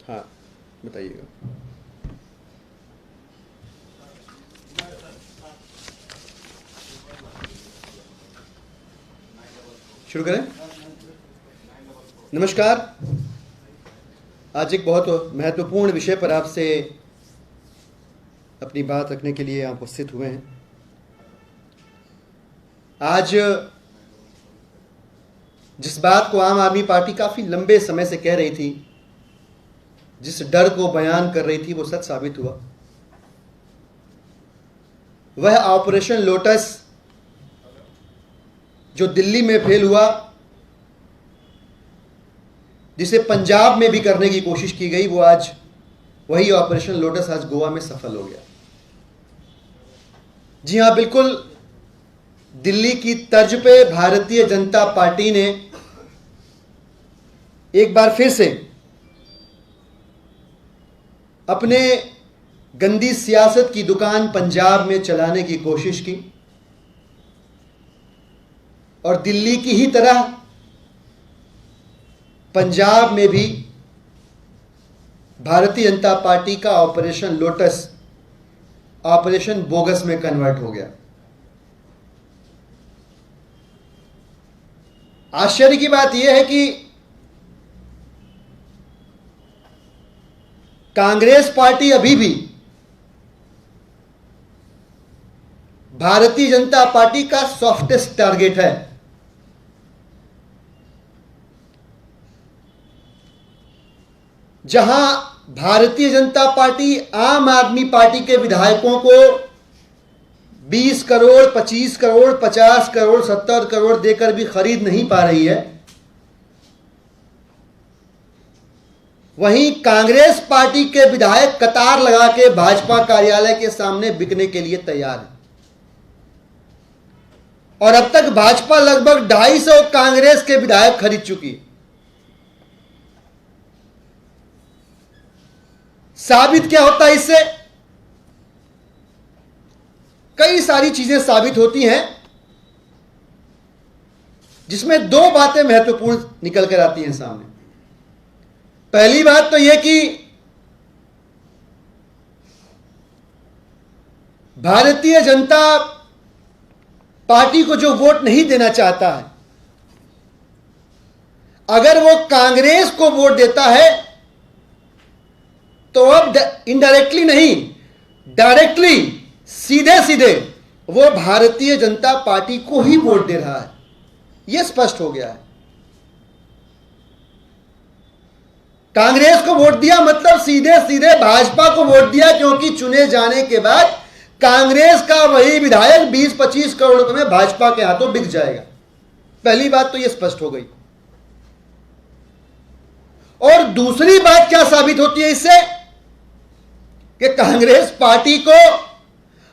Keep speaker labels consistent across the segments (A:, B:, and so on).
A: हाँ बताइएगा। शुरू करें। नमस्कार। आज एक बहुत महत्वपूर्ण विषय पर आपसे अपनी बात रखने के लिए यहाँ उपस्थित हुए हैं। आज जिस बात को आम आदमी पार्टी काफ़ी लंबे समय से कह रही थी, जिस डर को बयान कर रही थी, वो सच साबित हुआ। वह ऑपरेशन लोटस जो दिल्ली में फेल हुआ, जिसे पंजाब में भी करने की कोशिश की गई, वो आज वही ऑपरेशन लोटस आज गोवा में सफल हो गया। जी हां, बिल्कुल दिल्ली की तर्ज पे भारतीय जनता पार्टी ने एक बार फिर से अपने गंदी सियासत की दुकान पंजाब में चलाने की कोशिश की और दिल्ली की ही तरह पंजाब में भी भारतीय जनता पार्टी का ऑपरेशन लोटस ऑपरेशन बोगस में कन्वर्ट हो गया। आश्चर्य की बात यह है कि कांग्रेस पार्टी अभी भी भारतीय जनता पार्टी का सॉफ्टेस्ट टारगेट है। जहां भारतीय जनता पार्टी आम आदमी पार्टी के विधायकों को 20 करोड़, 25 करोड़, 50 करोड़, 70 करोड़ देकर भी खरीद नहीं पा रही है, वहीं कांग्रेस पार्टी के विधायक कतार लगा के भाजपा कार्यालय के सामने बिकने के लिए तैयार है। और अब तक भाजपा लगभग 250 कांग्रेस के विधायक खरीद चुकी है। साबित क्या होता है इससे? कई सारी चीजें साबित होती हैं, जिसमें दो बातें महत्वपूर्ण निकल कर आती हैं सामने। पहली बात तो यह कि भारतीय जनता पार्टी को जो वोट नहीं देना चाहता है, अगर वो कांग्रेस को वोट देता है तो अब इनडायरेक्टली नहीं, डायरेक्टली, सीधे सीधे वो भारतीय जनता पार्टी को ही वोट दे रहा है। यह स्पष्ट हो गया है। कांग्रेस को वोट दिया मतलब सीधे सीधे भाजपा को वोट दिया, क्योंकि चुने जाने के बाद कांग्रेस का वही विधायक 20-25 करोड़ रुपए में भाजपा के हाथों बिक जाएगा। पहली बात तो यह स्पष्ट हो गई। और दूसरी बात क्या साबित होती है इससे? कि कांग्रेस पार्टी को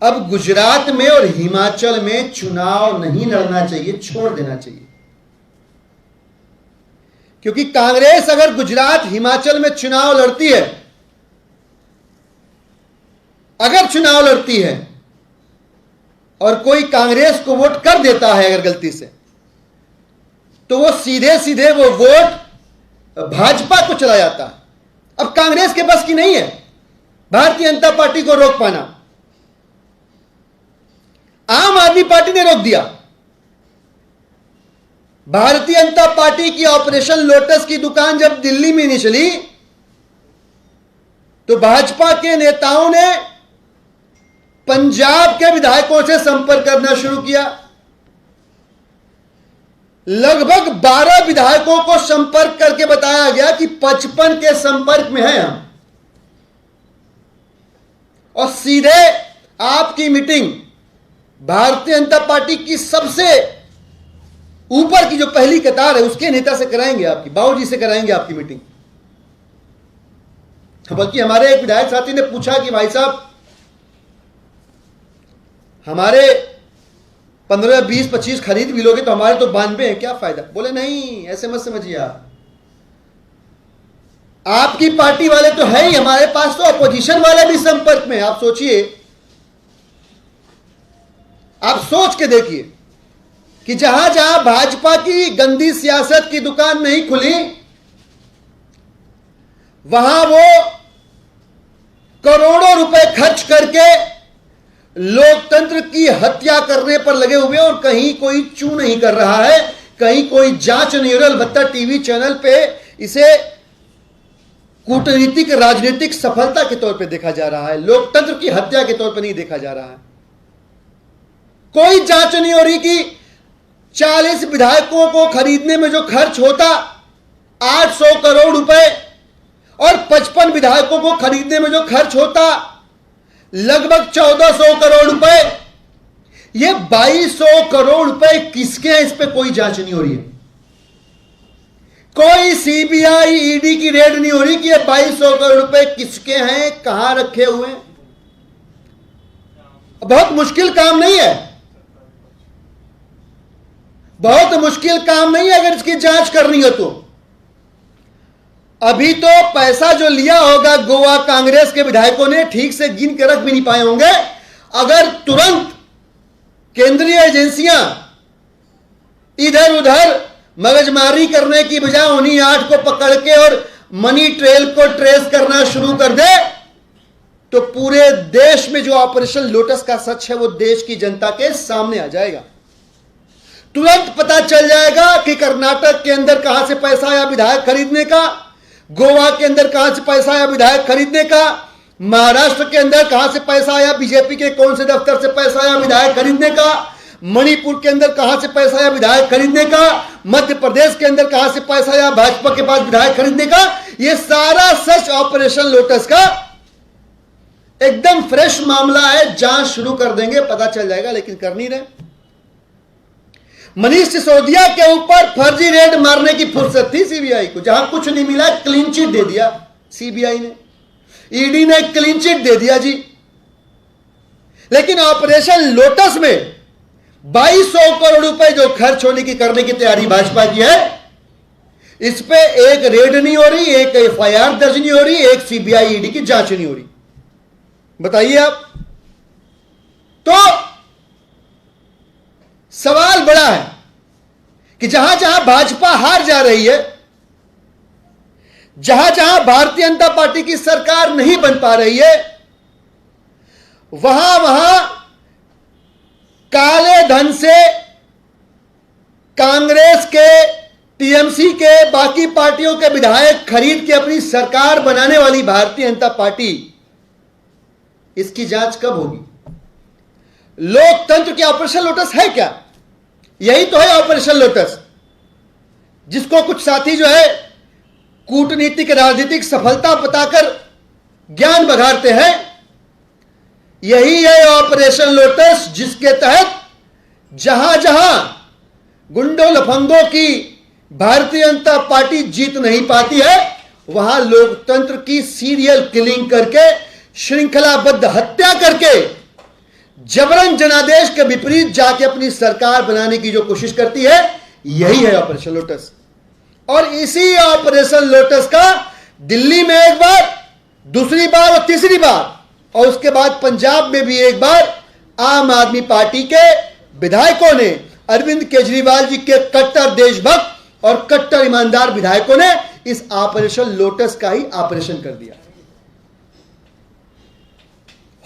A: अब गुजरात में और हिमाचल में चुनाव नहीं लड़ना चाहिए, छोड़ देना चाहिए। क्योंकि कांग्रेस अगर गुजरात, हिमाचल में चुनाव लड़ती है, अगर चुनाव लड़ती है और कोई कांग्रेस को वोट कर देता है अगर गलती से, तो वो सीधे सीधे वो वोट भाजपा को चला जाता है। अब कांग्रेस के बस की नहीं है भारतीय जनता पार्टी को रोक पाना। आम आदमी पार्टी ने रोक दिया। भारतीय जनता पार्टी की ऑपरेशन लोटस की दुकान जब दिल्ली में नहीं चली, तो भाजपा के नेताओं ने पंजाब के विधायकों से संपर्क करना शुरू किया। लगभग 12 विधायकों को संपर्क करके बताया गया कि 55 के संपर्क में हैं हम, और सीधे आपकी मीटिंग भारतीय जनता पार्टी की सबसे ऊपर की जो पहली कतार है उसके नेता से कराएंगे, आपकी बाबूजी से कराएंगे आपकी मीटिंग। बल्कि हमारे एक विधायक साथी ने पूछा कि भाई साहब, हमारे 15, 20, 25 खरीद भी लोगे तो हमारे तो 92 हैं, क्या फायदा? बोले नहीं, ऐसे मत समझिए आप, आपकी पार्टी वाले तो है ही, हमारे पास तो अपोजिशन वाले भी संपर्क में। आप सोचिए, आप सोच के देखिए कि जहां जहां भाजपा की गंदी सियासत की दुकान नहीं खुली, वहां वो करोड़ों रुपए खर्च करके लोकतंत्र की हत्या करने पर लगे हुए और कहीं कोई चू नहीं कर रहा है, कहीं कोई जांच नहीं हो रही। अलबत्ता टीवी चैनल पे इसे कूटनीतिक राजनीतिक सफलता के तौर पे देखा जा रहा है, लोकतंत्र की हत्या के तौर पे नहीं देखा जा रहा है। कोई जांच नहीं हो रही कि 40 विधायकों को खरीदने में जो खर्च होता 800 करोड़ रुपए और 55 विधायकों को खरीदने में जो खर्च होता लगभग 1400 करोड़ रुपए, ये 2200 करोड़ रुपए किसके हैं, इस पे कोई जांच नहीं हो रही है। कोई सीबीआई ईडी की रेड नहीं हो रही कि ये 2200 करोड़ रुपए किसके हैं, कहां रखे हुए हैं। बहुत मुश्किल काम नहीं है, बहुत मुश्किल काम नहीं है अगर इसकी जांच करनी हो तो। अभी तो पैसा जो लिया होगा गोवा कांग्रेस के विधायकों ने ठीक से गिन के रख भी नहीं पाए होंगे। अगर तुरंत केंद्रीय एजेंसियां इधर उधर मगजमारी करने की बजाय उन्हीं 8 को पकड़ के और मनी ट्रेल को ट्रेस करना शुरू कर दे तो पूरे देश में जो ऑपरेशन लोटस का सच है वो देश की जनता के सामने आ जाएगा। तुरंत पता चल जाएगा कि कर्नाटक के अंदर कहां से पैसा आया विधायक खरीदने का, गोवा के अंदर कहां से पैसा आया विधायक खरीदने का, महाराष्ट्र के अंदर कहां से पैसा आया, बीजेपी के कौन से दफ्तर से पैसा आया विधायक खरीदने का, मणिपुर के अंदर कहां से पैसा आया विधायक खरीदने का, मध्य प्रदेश के अंदर कहां से पैसा आया भाजपा के पास विधायक खरीदने का। यह सारा सच ऑपरेशन लोटस का एकदम फ्रेश मामला है। जांच शुरू कर देंगे, पता चल जाएगा, लेकिन कर नहीं रहे। मनीष सिसोदिया के ऊपर फर्जी रेड मारने की फुर्सत थी सीबीआई को, जहां कुछ नहीं मिला क्लीन चिट दे दिया सीबीआई ने, ईडी ने क्लीन चिट दे दिया जी। लेकिन ऑपरेशन लोटस में 2200 करोड़ रुपए जो खर्च होने की करने की तैयारी भाजपा की है, इस पे एक रेड नहीं हो रही, एक एफआईआर दर्ज नहीं हो रही, एक सीबीआई ईडी की जांच नहीं हो रही। बताइए आप। तो सवाल बड़ा है कि जहां जहां भाजपा हार जा रही है, जहां जहां भारतीय जनता पार्टी की सरकार नहीं बन पा रही है, वहां वहां काले धन से कांग्रेस के, टीएमसी के, बाकी पार्टियों के विधायक खरीद के अपनी सरकार बनाने वाली भारतीय जनता पार्टी, इसकी जांच कब होगी? लोकतंत्र की ऑपरेशन लोटस है क्या? यही तो है ऑपरेशन लोटस, जिसको कुछ साथी जो है कूटनीतिक राजनीतिक सफलता बताकर ज्ञान बघारते हैं। यही है ऑपरेशन लोटस, जिसके तहत जहां जहां गुंडों लफंगों की भारतीय जनता पार्टी जीत नहीं पाती है, वहां लोकतंत्र की सीरियल किलिंग करके, श्रृंखलाबद्ध हत्या करके, जबरन जनादेश के विपरीत जाके अपनी सरकार बनाने की जो कोशिश करती है, यही है ऑपरेशन लोटस। और इसी ऑपरेशन लोटस का दिल्ली में एक बार, दूसरी बार और तीसरी बार, और उसके बाद पंजाब में भी एक बार आम आदमी पार्टी के विधायकों ने, अरविंद केजरीवाल जी के कट्टर देशभक्त और कट्टर ईमानदार विधायकों ने इस ऑपरेशन लोटस का ही ऑपरेशन कर दिया।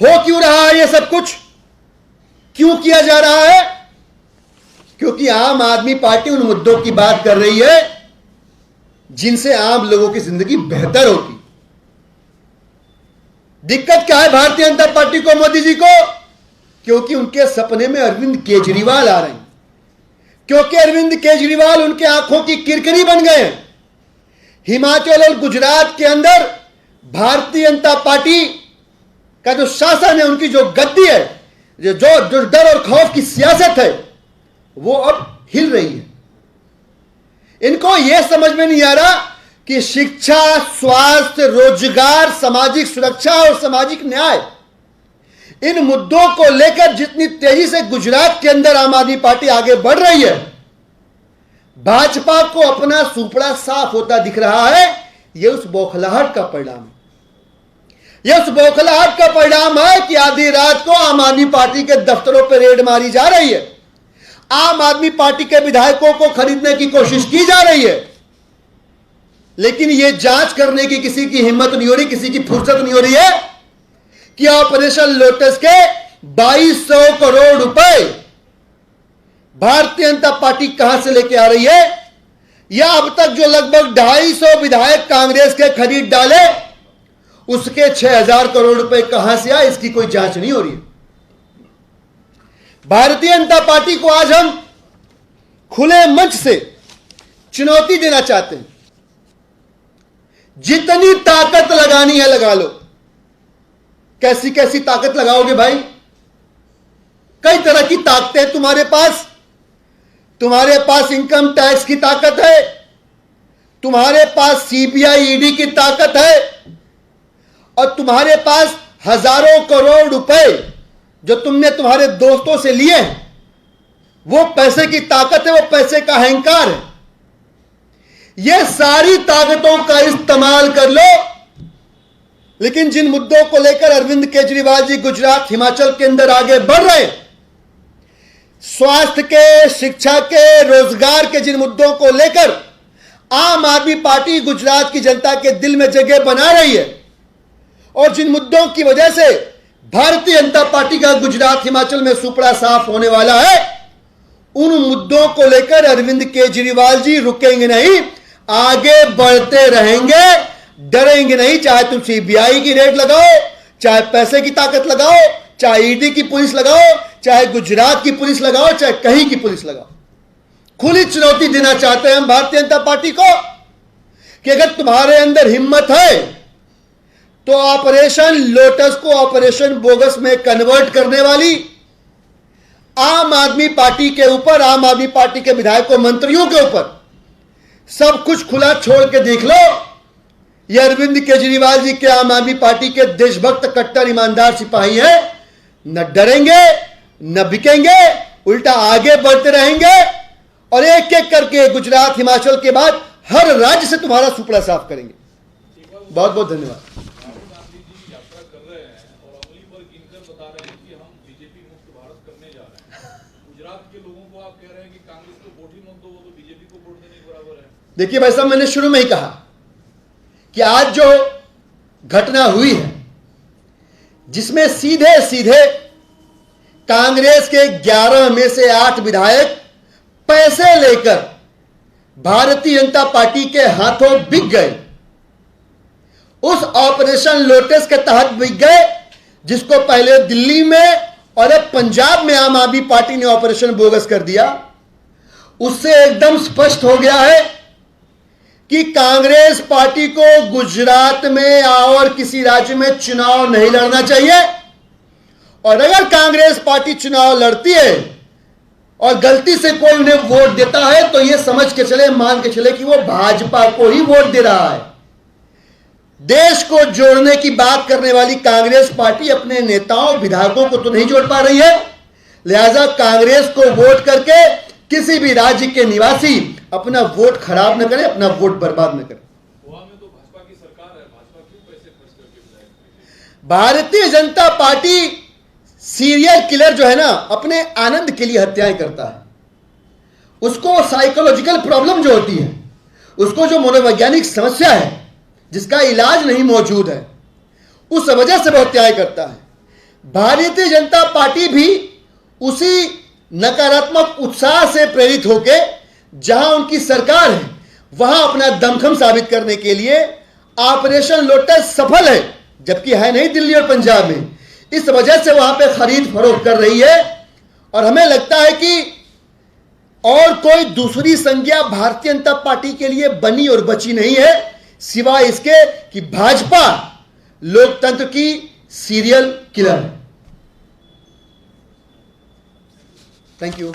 A: हो क्यों रहा है यह सब कुछ? क्यों किया जा रहा है? क्योंकि आम आदमी पार्टी उन मुद्दों की बात कर रही है जिनसे आम लोगों की जिंदगी बेहतर होती। दिक्कत क्या है भारतीय जनता पार्टी को, मोदी जी को? क्योंकि उनके सपने में अरविंद केजरीवाल आ रहे हैं, क्योंकि अरविंद केजरीवाल उनके आंखों की किरकिरी बन गए हैं। हिमाचल और गुजरात के अंदर भारतीय जनता पार्टी का जो शासन है, उनकी जो गद्दी है, जो डर और खौफ की सियासत है, वो अब हिल रही है। इनको यह समझ में नहीं आ रहा कि शिक्षा, स्वास्थ्य, रोजगार, सामाजिक सुरक्षा और सामाजिक न्याय, इन मुद्दों को लेकर जितनी तेजी से गुजरात के अंदर आम आदमी पार्टी आगे बढ़ रही है, भाजपा को अपना सुपड़ा साफ होता दिख रहा है। यह उस बौखलाहट का परिणाम है। यह उस बौखलाहट का परिणाम है कि आधी रात को आम आदमी पार्टी के दफ्तरों पर रेड मारी जा रही है, आम आदमी पार्टी के विधायकों को खरीदने की कोशिश की जा रही है। लेकिन यह जांच करने की किसी की हिम्मत नहीं हो रही, किसी की फुर्सत नहीं हो रही है कि ऑपरेशन लोटस के 2200 करोड़ रुपए भारतीय जनता पार्टी कहां से लेके आ रही है, या अब तक जो लगभग 250 विधायक कांग्रेस के खरीद डाले उसके 6000 करोड़ रुपए कहां से आए, इसकी कोई जांच नहीं हो रही है। भारतीय जनता पार्टी को आज हम खुले मंच से चुनौती देना चाहते हैं, जितनी ताकत लगानी है लगा लो। कैसी कैसी ताकत लगाओगे भाई? कई तरह की ताकतें तुम्हारे पास। तुम्हारे पास इनकम टैक्स की ताकत है, तुम्हारे पास सीबीआई ईडी की ताकत है, और तुम्हारे पास हजारों करोड़ रुपए जो तुमने तुम्हारे दोस्तों से लिए हैं, वो पैसे की ताकत है, वो पैसे का अहंकार है। ये सारी ताकतों का इस्तेमाल कर लो, लेकिन जिन मुद्दों को लेकर अरविंद केजरीवाल जी गुजरात हिमाचल के अंदर आगे बढ़ रहे हैं, स्वास्थ्य के, शिक्षा के, रोजगार के जिन मुद्दों को लेकर आम आदमी पार्टी गुजरात की जनता के दिल में जगह बना रही है, और जिन मुद्दों की वजह से भारतीय जनता पार्टी का गुजरात हिमाचल में सुपड़ा साफ होने वाला है, उन मुद्दों को लेकर अरविंद केजरीवाल जी रुकेंगे नहीं, आगे बढ़ते रहेंगे, डरेंगे नहीं। चाहे तुम सीबीआई की रेड लगाओ, चाहे पैसे की ताकत लगाओ, चाहे ईडी की पुलिस लगाओ, चाहे गुजरात की पुलिस लगाओ, चाहे कहीं की पुलिस लगाओ। खुली चुनौती देना चाहते हैं हम भारतीय जनता पार्टी को कि अगर तुम्हारे अंदर हिम्मत है तो ऑपरेशन लोटस को ऑपरेशन बोगस में कन्वर्ट करने वाली आम आदमी पार्टी के ऊपर, आम आदमी पार्टी के विधायकों, मंत्रियों के ऊपर सब कुछ खुला छोड़ के देख लो। ये अरविंद केजरीवाल जी के आम आदमी पार्टी के देशभक्त, कट्टर, ईमानदार सिपाही हैं। न डरेंगे, न बिकेंगे, उल्टा आगे बढ़ते रहेंगे, और एक एक करके गुजरात, हिमाचल के बाद हर राज्य से तुम्हारा सुपड़ा साफ करेंगे। बहुत बहुत धन्यवाद। देखिए भाई साहब, मैंने शुरू में ही कहा कि आज जो घटना हुई है, जिसमें सीधे सीधे कांग्रेस के 11 में से 8 विधायक पैसे लेकर भारतीय जनता पार्टी के हाथों बिक गए, उस ऑपरेशन लोटस के तहत बिक गए, जिसको पहले दिल्ली में और अब पंजाब में आम आदमी पार्टी ने ऑपरेशन बोगस कर दिया। उससे एकदम स्पष्ट हो गया है कि कांग्रेस पार्टी को गुजरात में और किसी राज्य में चुनाव नहीं लड़ना चाहिए, और अगर कांग्रेस पार्टी चुनाव लड़ती है और गलती से कोई उन्हें वोट देता है तो यह समझ के चले, मान के चले कि वो भाजपा को ही वोट दे रहा है। देश को जोड़ने की बात करने वाली कांग्रेस पार्टी अपने नेताओं, विधायकों को तो नहीं जोड़ पा रही है, लिहाजा कांग्रेस को वोट करके किसी भी राज्य के निवासी अपना वोट खराब न करे, अपना वोट बर्बाद न करे। गोवा में तो भाजपा की सरकार है, भाजपा क्यों पैसे खर्च करके? Bharatiya Janata party serial killer जो है ना, अपने आनंद के लिए हत्याएं करता है। उसको साइकोलॉजिकल प्रॉब्लम जो होती है, उसको जो मनोवैज्ञानिक समस्या है जिसका इलाज नहीं मौजूद है, उस वजह से वो हत्याएं करता है। भारतीय जनता पार्टी भी उसी नकारात्मक उत्साह से प्रेरित होकर जहां उनकी सरकार है वहां अपना दमखम साबित करने के लिए ऑपरेशन लोटस सफल है, जबकि है नहीं दिल्ली और पंजाब में। इस वजह से वहां पे खरीद फरोख्त कर रही है, और हमें लगता है कि और कोई दूसरी संज्ञा भारतीय जनता पार्टी के लिए बनी और बची नहीं है, सिवाय इसके कि भाजपा लोकतंत्र की सीरियल किलर है। Thank you.